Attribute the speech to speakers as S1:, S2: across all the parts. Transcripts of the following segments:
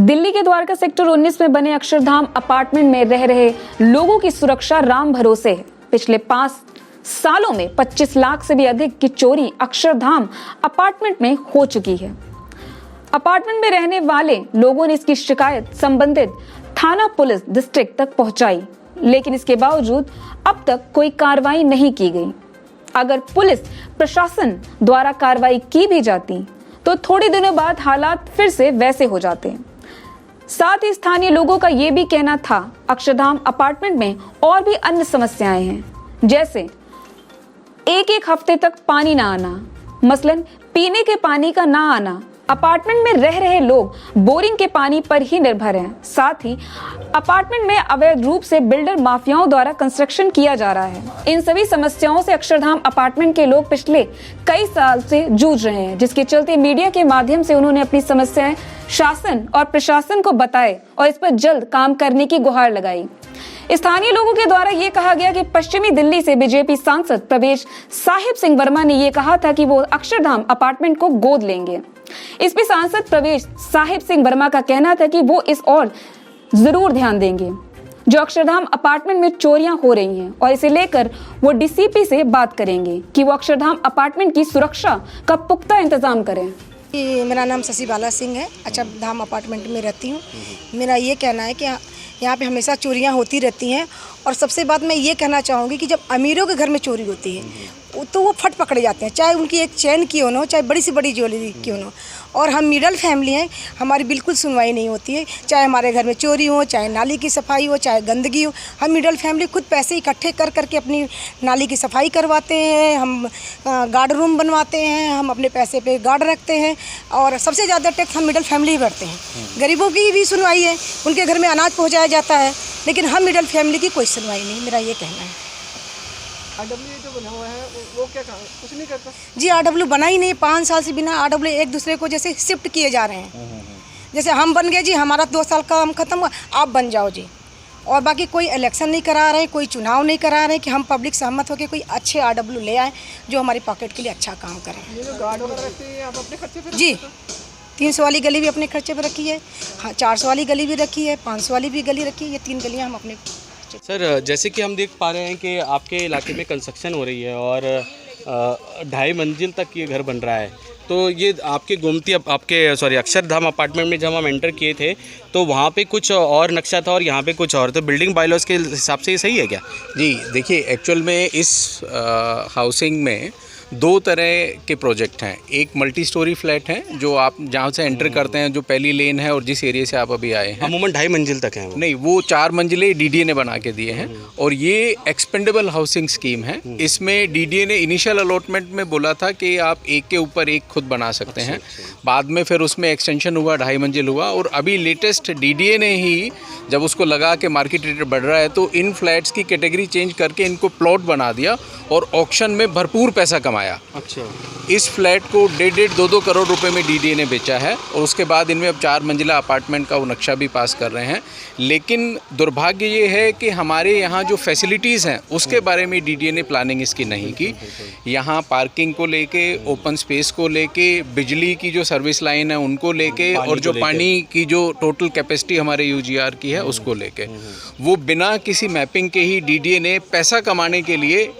S1: दिल्ली के द्वारका सेक्टर 19 में बने अक्षरधाम अपार्टमेंट में रह रहे लोगों की सुरक्षा राम भरोसे है। पिछले 5 सालों में 25 लाख से भी अधिक की चोरी अक्षरधाम अपार्टमेंट में हो चुकी है। अपार्टमेंट में रहने वाले लोगों ने इसकी शिकायत संबंधित थाना पुलिस डिस्ट्रिक्ट तक पहुंचाई, लेकिन इसके बावजूद अब तक कोई कार्रवाई नहीं की गई। अगर पुलिस प्रशासन द्वारा कार्रवाई की भी जाती तो थोड़े दिनों बाद हालात फिर से वैसे हो जाते। साथ ही स्थानीय लोगों का ये भी कहना था अक्षरधाम अपार्टमेंट में और भी अन्य समस्याएं हैं, जैसे एक हफ्ते तक पानी ना आना, मसलन पीने के पानी का ना आना। अपार्टमेंट में रह रहे लोग बोरिंग के पानी पर ही निर्भर हैं। साथ ही अपार्टमेंट में अवैध रूप से बिल्डर माफियाओं द्वारा कंस्ट्रक्शन किया जा रहा है। इन सभी समस्याओं से अक्षरधाम अपार्टमेंट के लोग पिछले कई साल से जूझ रहे हैं, जिसके चलते मीडिया के माध्यम से उन्होंने अपनी समस्याएं शासन और प्रशासन को बताए और इस पर जल्द काम करने की गुहार लगाई। स्थानीय लोगों के द्वारा ये कहा गया कि पश्चिमी दिल्ली से बीजेपी सांसद प्रवेश साहिब सिंह वर्मा ने ये कहा था कि वो अक्षरधाम अपार्टमेंट को गोद लेंगे। इस पे सांसद प्रवेश साहिब सिंह वर्मा का कहना था कि वो इस और जरूर ध्यान देंगे जो अक्षरधाम अपार्टमेंट में चोरियां हो रही हैं, और इसे लेकर वो डीसीपी से बात करेंगे कि वो अक्षरधाम अपार्टमेंट की सुरक्षा का पुख्ता इंतजाम करें।
S2: मेरा नाम शशि बाला सिंह है। अक्षरधाम अपार्टमेंट में रहती हूँ। मेरा ये कहना है कि यहाँ पे हमेशा चोरियाँ होती रहती हैं, और सबसे बात मैं ये कहना चाहूँगी कि जब अमीरों के घर में चोरी होती है तो वो फट पकड़े जाते हैं, चाहे उनकी एक चैन की हो ना हो, चाहे बड़ी से बड़ी ज्वेलरी की हो ना हो। और हम मिडिल फैमिली हैं, हमारी बिल्कुल सुनवाई नहीं होती है, चाहे हमारे घर में चोरी हो, चाहे नाली की सफाई हो, चाहे गंदगी हो। हम मिडिल फैमिली खुद पैसे इकट्ठे कर करके अपनी नाली की सफाई करवाते हैं, हम गार्ड रूम बनवाते हैं, हम अपने पैसे पे गार्ड रखते हैं, और सबसे ज़्यादा टैक्स हम मिडिल फैमिली ही भरते हैं। गरीबों की भी सुनवाई है, उनके घर में अनाज पहुँचाया जाता है, लेकिन हम मिडिल फैमिली की कोई सुनवाई नहीं। मेरा ये कहना है।
S3: आरडब्ल्यू जो बना हुआ है वो क्या कुछ नहीं करता
S2: जी? आरडब्ल्यू बना ही नहीं। 5 साल से बिना आरडब्ल्यू एक दूसरे को जैसे शिफ्ट किए जा रहे हैं। जैसे हम बन गए जी, हमारा 2 साल का काम खत्म हुआ, आप बन जाओ जी। और बाकी कोई इलेक्शन नहीं करा रहे, कोई चुनाव नहीं करा रहे कि हम पब्लिक सहमत होकर कोई अच्छे आरडब्ल्यू ले आए जो हमारी पॉकेट के लिए अच्छा काम करें।
S3: ये जो गार्ड वगैरह रखते हैं आप अपने खर्चे पे
S2: जी, 300 वाली गली भी अपने खर्चे पर रखी है, हाँ 400 वाली गली भी रखी है, 500 वाली भी गली रखी है। ये 3 गलियाँ हम अपने।
S4: सर, जैसे कि हम देख पा रहे हैं कि आपके इलाके में कंस्ट्रक्शन हो रही है और 2.5 मंजिल तक ये घर बन रहा है, तो ये आपके गोमती अक्षरधाम अपार्टमेंट में जब हम एंटर किए थे तो वहाँ पे कुछ और नक्शा था और यहाँ पे कुछ और, तो बिल्डिंग बायलॉज के हिसाब से ये सही है क्या?
S5: जी देखिए, एक्चुअल में इस हाउसिंग में 2 तरह के प्रोजेक्ट हैं। एक मल्टी स्टोरी फ्लैट है जो आप जहाँ से एंटर करते हैं, जो पहली लेन है और जिस एरिया से आप अभी आए हैं,
S4: अमूमन 2.5 मंजिल तक है।
S5: नहीं, वो 4 मंजिले डीडीए ने बना के दिए हैं, और ये एक्सपेंडेबल हाउसिंग स्कीम है। इसमें डीडीए ने इनिशियल अलॉटमेंट में बोला था कि आप एक के ऊपर एक खुद बना सकते हैं। बाद में फिर उसमें एक्सटेंशन हुआ, 2.5 मंजिल हुआ, और अभी लेटेस्ट डीडीए ने ही जब उसको लगा कि मार्केट रेट बढ़ रहा है तो इन फ्लैट्स की कैटेगरी चेंज करके इनको प्लॉट बना दिया और ऑक्शन में भरपूर पैसा कमाया।
S4: अच्छा।
S5: इस फ्लैट को 1.5-2 करोड़ रुपए में डीडीए ने बेचा है, और उसके बाद इनमें अब 4 मंजिला अपार्टमेंट का वो नक्शा भी पास कर रहे हैं। लेकिन दुर्भाग्य ये है कि हमारे यहाँ जो फैसिलिटीज़ हैं उसके बारे में डीडीए ने प्लानिंग इसकी नहीं की। यहाँ पार्किंग को लेके, ओपन स्पेस को लेके, बिजली की जो सर्विस लाइन है उनको लेके, और जो पानी की जो टोटल कैपेसिटी हमारे यूजीआर की है उसको लेके, वो बिना किसी मैपिंग के ही डीडीए ने पैसा कमाने के लिए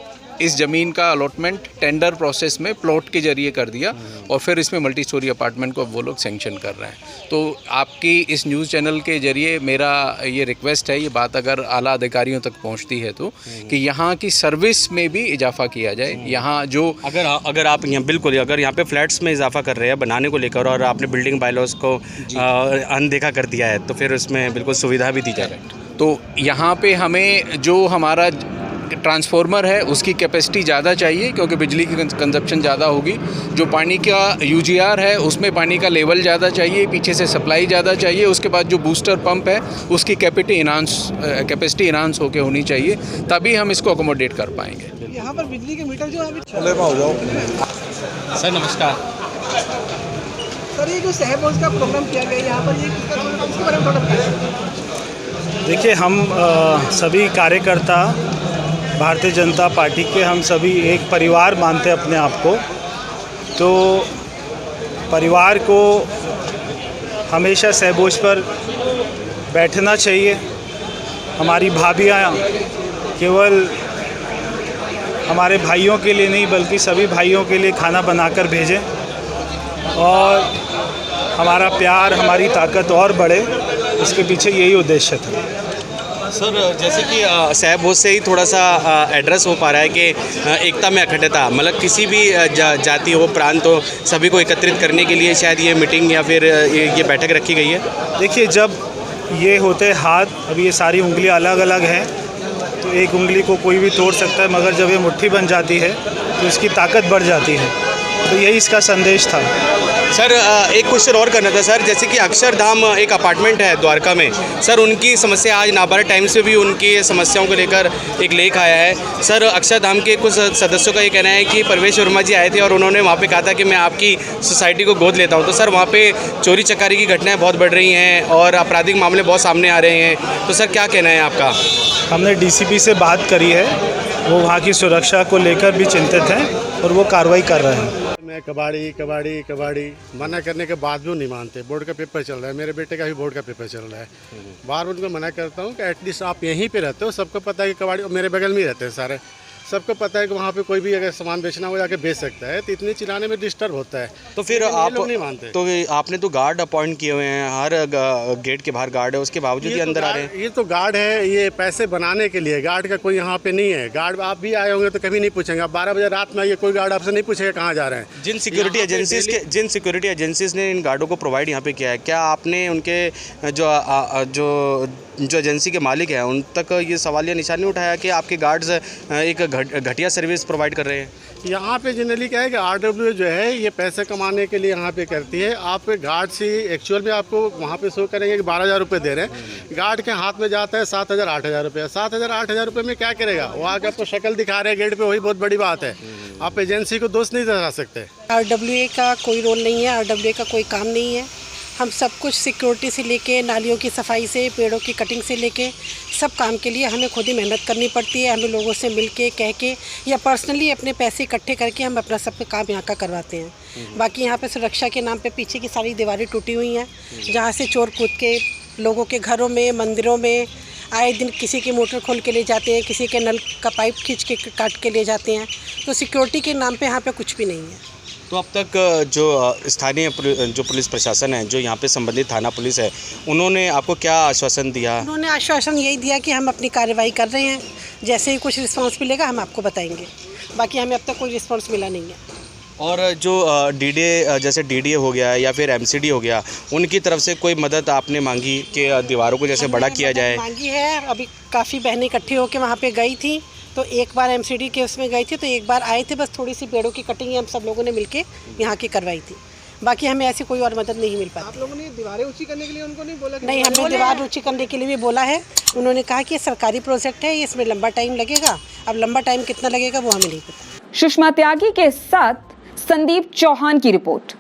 S5: इस ज़मीन का अलॉटमेंट टेंडर प्रोसेस में प्लॉट के जरिए कर दिया, और फिर इसमें मल्टी स्टोरी अपार्टमेंट को वो लोग सैंक्शन कर रहे हैं। तो आपकी इस न्यूज़ चैनल के जरिए मेरा ये रिक्वेस्ट है, ये बात अगर आला अधिकारियों तक पहुंचती है तो, कि यहाँ की सर्विस में भी इजाफा किया जाए। यहाँ जो
S4: अगर आप यहाँ बिल्कुल अगर यहाँ पे फ्लैट्स में इजाफा कर रहे हैं बनाने को लेकर, और आपने बिल्डिंग बायलॉज को अनदेखा कर दिया है, तो फिर उसमें बिल्कुल सुविधा भी दी जाए।
S5: तो यहाँ पे हमें जो हमारा ट्रांसफार्मर है उसकी कैपेसिटी ज़्यादा चाहिए, क्योंकि बिजली की कंजप्शन ज़्यादा होगी। जो पानी का यूजीआर है उसमें पानी का लेवल ज़्यादा चाहिए, पीछे से सप्लाई ज़्यादा चाहिए। उसके बाद जो बूस्टर पंप है उसकी कैपेसिटी इन्हांस होकर होनी चाहिए, तभी हम इसको अकोमोडेट कर पाएंगे।
S3: यहाँ पर बिजली के मीटर जो अभी
S4: सर नमस्कार।
S3: सर, ये जो सहब का प्रोग्राम किया गया यहाँ पर, ये इसके बारे में थोड़ा
S6: देखिए, हम सभी कार्यकर्ता भारतीय जनता पार्टी के, हम सभी एक परिवार मानते हैं अपने आप को। तो परिवार को हमेशा सहबोझ पर बैठना चाहिए। हमारी भाभियाँ केवल हमारे भाइयों के लिए नहीं बल्कि सभी भाइयों के लिए खाना बनाकर भेजें और हमारा प्यार, हमारी ताकत और बढ़े, इसके पीछे यही उद्देश्य था।
S4: सर, जैसे कि सहबोझ से ही थोड़ा सा एड्रेस हो पा रहा है कि एकता में अखंडता, मतलब किसी भी जाति हो, प्रांत हो, सभी को एकत्रित करने के लिए शायद ये मीटिंग या फिर ये बैठक रखी गई है।
S6: देखिए, जब ये होते हाथ, अब ये सारी उंगलियां अलग अलग हैं तो एक उंगली को कोई भी तोड़ सकता है, मगर जब ये मुट्ठी बन जाती है तो इसकी ताकत बढ़ जाती है। तो यही इसका संदेश था।
S4: सर, एक क्वेश्चन और करना था सर, जैसे कि अक्षरधाम एक अपार्टमेंट है द्वारका में, सर उनकी समस्या आज नाबार्ड टाइम्स में भी उनकी समस्याओं को लेकर एक लेख आया है। सर, अक्षरधाम के कुछ सदस्यों का ये कहना है कि परवेश वर्मा जी आए थे और उन्होंने वहाँ पे कहा था कि मैं आपकी सोसाइटी को गोद लेता हूँ। तो सर, वहाँ पे चोरी चकारी की घटनाएं बहुत बढ़ रही हैं और आपराधिक मामले बहुत सामने आ रहे हैं। तो सर, क्या कहना है आपका?
S6: हमने डीसीपी से बात करी है, वो वहाँ की सुरक्षा को लेकर भी चिंतित हैं और वो कार्रवाई कर रहे हैं।
S7: मैं कबाड़ी मना करने के बाद भी वो नहीं मानते। बोर्ड का पेपर चल रहा है, मेरे बेटे का भी बोर्ड का पेपर चल रहा है। बार उनको मना करता हूँ कि एटलीस्ट आप यहीं पे रहते हो, सबको पता है कि कबाड़ी मेरे बगल में ही रहते हैं सारे, सबको पता है कि वहाँ पे कोई भी अगर सामान बेचना हो जाके बेच सकता है। तो इतनी चिल्लाने में डिस्टर्ब होता है।
S4: तो फिर आप
S7: लोग नहीं मानते।
S4: तो आपने तो गार्ड अपॉइंट किए हुए हैं, हर गेट के बाहर गार्ड है, उसके बावजूद ही अंदर आ रहे हैं।
S7: ये तो गार्ड है, ये पैसे बनाने के लिए। गार्ड का कोई यहाँ पे नहीं है। गार्ड आप भी आए होंगे तो कभी नहीं पूछेंगे। आप 12 बजे रात में आइए, कोई गार्ड आपसे नहीं पूछेगा कहाँ जा रहे हैं।
S4: जिन सिक्योरिटी एजेंसीज ने इन गार्डों को प्रोवाइड यहाँ पे किया है, क्या आपने उनके जो एजेंसी के मालिक हैं उन तक ये सवालिया निशान नहीं उठाया कि आपके गार्ड्स एक घटिया सर्विस प्रोवाइड कर रहे हैं?
S7: यहाँ पे जनरली क्या है कि RWA जो है ये पैसे कमाने के लिए यहाँ पे करती है। आप गार्ड से एक्चुअल में आपको वहाँ पे शो करेंगे कि 12,000 रुपये दे रहे हैं, गार्ड के हाथ में जाता है 7,000 8,000 रुपये। 7,000 8,000 रुपये में क्या करेगा? वो आके आपको शक्ल दिखा रहे हैं गेट पे, वही बहुत बड़ी बात है। आप एजेंसी को दोष नहीं दिला सकते।
S8: RWA का कोई रोल नहीं है, RWA का कोई काम नहीं है। हम सब कुछ सिक्योरिटी से लेके नालियों की सफाई से पेड़ों की कटिंग से लेके सब काम के लिए हमें खुद ही मेहनत करनी पड़ती है। हमें लोगों से मिल के कह के या पर्सनली अपने पैसे इकट्ठे करके हम अपना सब काम यहाँ का करवाते हैं। बाकी यहाँ पे सुरक्षा के नाम पे पीछे की सारी दीवारें टूटी हुई हैं, जहाँ से चोर कूद के लोगों के घरों में, मंदिरों में आए दिन किसी की मोटर खोल के ले जाते हैं, किसी के नल का पाइप खींच के काट के ले जाते हैं। तो सिक्योरिटी के नाम पे यहाँ पे कुछ भी नहीं है।
S4: तो अब तक जो स्थानीय जो पुलिस प्रशासन है, जो यहाँ पे संबंधित थाना पुलिस है, उन्होंने आपको क्या आश्वासन दिया?
S8: उन्होंने आश्वासन यही दिया कि हम अपनी कार्रवाई कर रहे हैं, जैसे ही कुछ रिस्पांस मिलेगा हम आपको बताएंगे। बाकी हमें अब तक कोई रिस्पांस मिला नहीं है।
S4: और जो DDA जैसे DDA हो गया या फिर MCD हो गया, उनकी तरफ से कोई मदद आपने मांगी कि दीवारों को जैसे बड़ा किया जाए?
S8: मांगी है, अभी काफ़ी बहनें इकट्ठी होकर वहाँ पे गई थी, तो एक बार MCD के उसमें गई थी, तो एक बार आए थे, बस थोड़ी सी पेड़ों की कटिंग हम सब लोगों ने मिलके यहाँ की करवाई थी। बाकी हमें ऐसी कोई और मदद नहीं मिल पाती।
S3: आप लोगों ने दीवारें ऊंची करने के लिए उनको नहीं बोला?
S8: नहीं, हमने दीवार ऊंची करने के लिए भी बोला है। उन्होंने कहा कि ये सरकारी प्रोजेक्ट है, इसमें लंबा टाइम लगेगा। अब लंबा टाइम कितना लगेगा वो हमें नहीं पता।
S1: सुषमा त्यागी के साथ संदीप चौहान की रिपोर्ट।